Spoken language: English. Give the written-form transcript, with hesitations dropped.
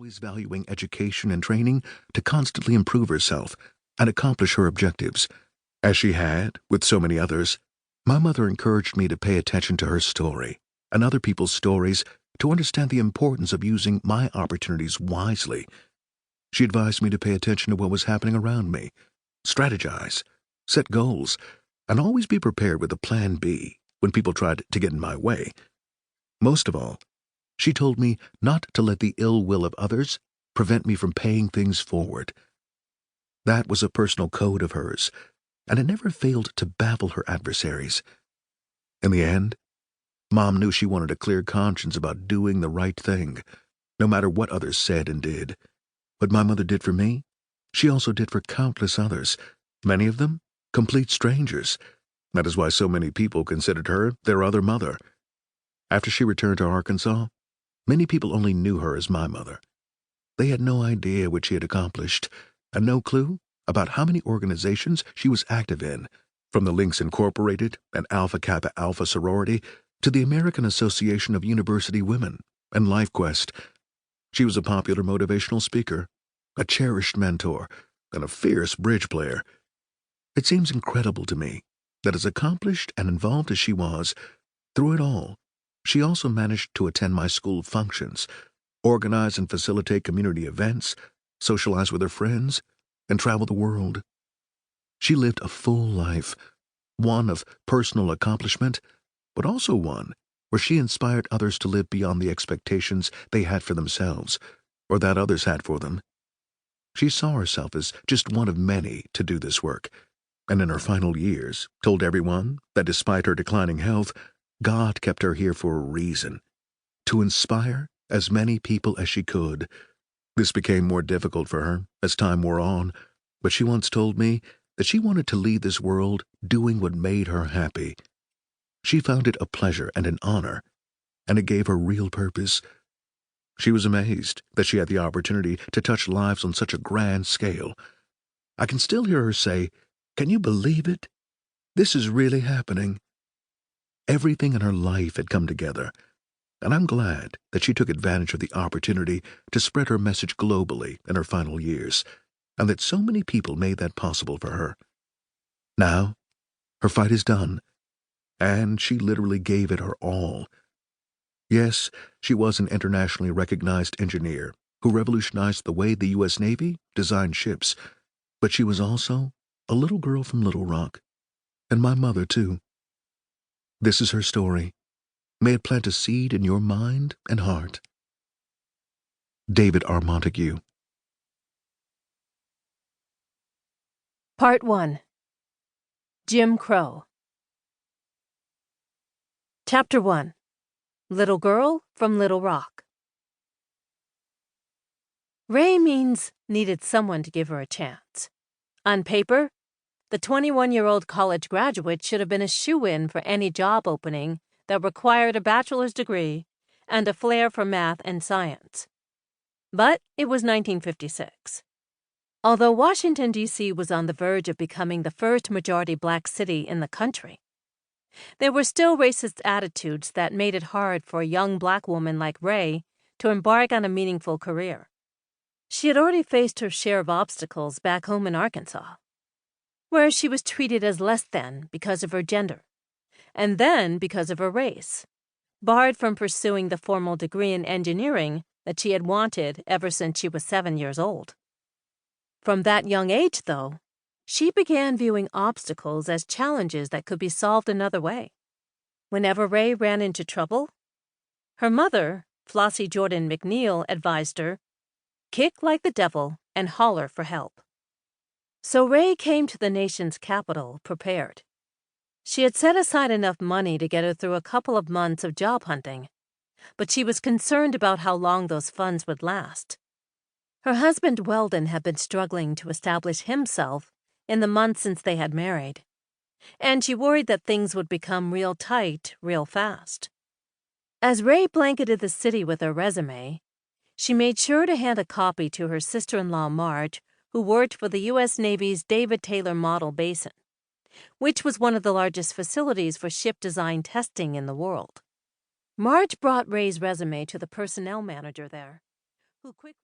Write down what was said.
always valuing education and training to constantly improve herself and accomplish her objectives. As she had, with so many others, my mother encouraged me to pay attention to her story and other people's stories to understand the importance of using my opportunities wisely. She advised me to pay attention to what was happening around me, strategize, set goals, and always be prepared with a plan B when people tried to get in my way. Most of all, she told me not to let the ill will of others prevent me from paying things forward. That was a personal code of hers, and it never failed to baffle her adversaries. In the end, Mom knew she wanted a clear conscience about doing the right thing, no matter what others said and did. What my mother did for me, she also did for countless others, many of them complete strangers. That is why so many people considered her their other mother. After she returned to Arkansas, many people only knew her as my mother. They had no idea what she had accomplished, and no clue about how many organizations she was active in, from the Lynx Incorporated and Alpha Kappa Alpha sorority to the American Association of University Women and LifeQuest. She was a popular motivational speaker, a cherished mentor, and a fierce bridge player. It seems incredible to me that as accomplished and involved as she was, through it all, she also managed to attend my school functions, organize and facilitate community events, socialize with her friends, and travel the world. She lived a full life, one of personal accomplishment, but also one where she inspired others to live beyond the expectations they had for themselves, or that others had for them. She saw herself as just one of many to do this work, and in her final years told everyone that despite her declining health, God kept her here for a reason, to inspire as many people as she could. This became more difficult for her as time wore on, but she once told me that she wanted to leave this world doing what made her happy. She found it a pleasure and an honor, and it gave her real purpose. She was amazed that she had the opportunity to touch lives on such a grand scale. I can still hear her say, "Can you believe it? This is really happening." Everything in her life had come together, and I'm glad that she took advantage of the opportunity to spread her message globally in her final years, and that so many people made that possible for her. Now, her fight is done, and she literally gave it her all. Yes, she was an internationally recognized engineer who revolutionized the way the U.S. Navy designed ships, but she was also a little girl from Little Rock, and my mother, too. This is her story. May it plant a seed in your mind and heart. David R. Montague. Part 1. Jim Crow. Chapter 1. Little Girl from Little Rock. Raye means needed someone to give her a chance. On paper, the 21-year-old college graduate should have been a shoo-in for any job opening that required a bachelor's degree and a flair for math and science. But it was 1956. Although Washington, D.C. was on the verge of becoming the first majority black city in the country, there were still racist attitudes that made it hard for a young black woman like Raye to embark on a meaningful career. She had already faced her share of obstacles back home in Arkansas, where she was treated as less than because of her gender, and then because of her race, barred from pursuing the formal degree in engineering that she had wanted ever since she was 7 years old. From that young age, though, she began viewing obstacles as challenges that could be solved another way. Whenever Raye ran into trouble, her mother, Flossie Jordan McNeil, advised her, "Kick like the devil and holler for help." So Raye came to the nation's capital prepared. She had set aside enough money to get her through a couple of months of job hunting, but she was concerned about how long those funds would last. Her husband Weldon had been struggling to establish himself in the months since they had married, and she worried that things would become real tight real fast. As Raye blanketed the city with her resume, she made sure to hand a copy to her sister-in-law Marge, who worked for the U.S. Navy's David Taylor Model Basin, which was one of the largest facilities for ship design testing in the world. Marge brought Raye's resume to the personnel manager there, who quickly